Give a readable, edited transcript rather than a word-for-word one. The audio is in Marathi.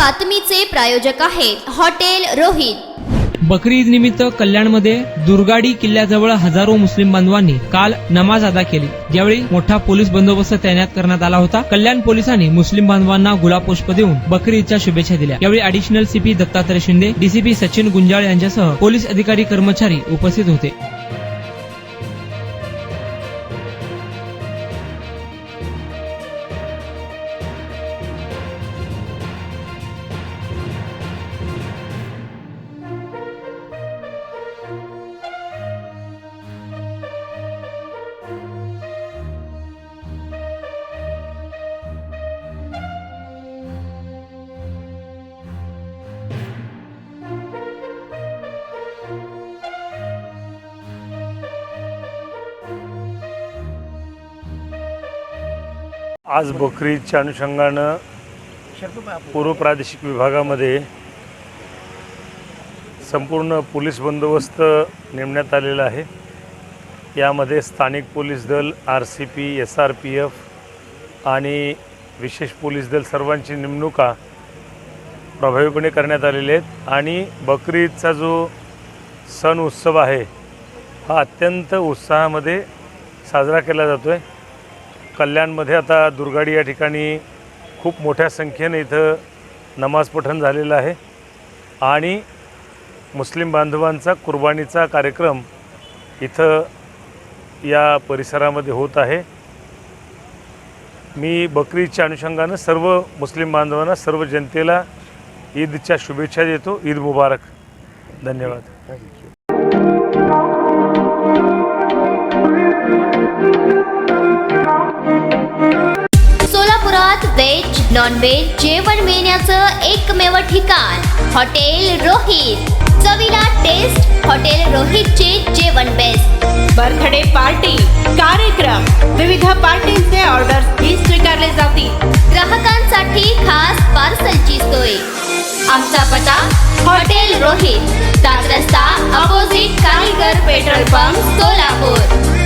बातमीचे प्रायोजक आहेत हॉटेल रोहित। बकरी ईद निमित्त कल्याणमध्ये दुर्गाडी किल्ल्याजवळ हजारो मुस्लिम बांधवांनी काल नमाज अदा केली, यावेळी मोठा पोलीस बंदोबस्त तैनात करण्यात आला होता। कल्याण पोलिसांनी मुस्लिम बांधवांना गुलाब पुष्प देऊन बकरी ईदच्या शुभेच्छा दिल्या। यावेळी additional CP Dattatray Shinde, DCP Sachin Gunjal यांच्यासह पोलीस अधिकारी कर्मचारी उपस्थित होते। आज बकरी ईदच्या अनुषंगानं पूर्व प्रादेशिक विभागामध्ये संपूर्ण पोलीस बंदोबस्त नेमण्यात आलेला आहे। यामध्ये स्थानिक पोलीस दल, RCP, SRPF आणि विशेष पोलीस दल सर्वांची नेमणुका प्रभावीपणे करण्यात आलेली आहेत आणि बकरी ईदचा जो सण उत्सव आहे हा अत्यंत उत्साहामध्ये साजरा केला जातो आहे। कल्याणमध्ये आता दुर्गाडी या ठिकाणी खूप मोठ्या संख्येने इथं नमाज पठण झालेलं आहे आणि मुस्लिम बांधवांचा कुर्बानीचा कार्यक्रम इथं या परिसरामध्ये होत आहे। मी बकरी ईदच्या अनुषंगानं सर्व मुस्लिम बांधवांना, सर्व जनतेला ईदच्या शुभेच्छा देतो। ईद मुबारक। धन्यवाद। सोलापुरात व्हेज नॉन व्हेज जेवण मिळण्याचं एकमेव ठिकाण हॉटेल रोहित। चवीला टेस्ट, हॉटेल रोहितचे जेवण बेस्ट। बर्थडे पार्टी, कार्यक्रम, विविध पार्टींचे ऑर्डर्स स्वीकारले जातील। ग्राहकांसाठी खास पार्सलची सोय। आमचा पत्ता हॉटेल रोहित, 7 रस्ता अपोजिट कारीगर पेट्रोल पंप, सोलापूर।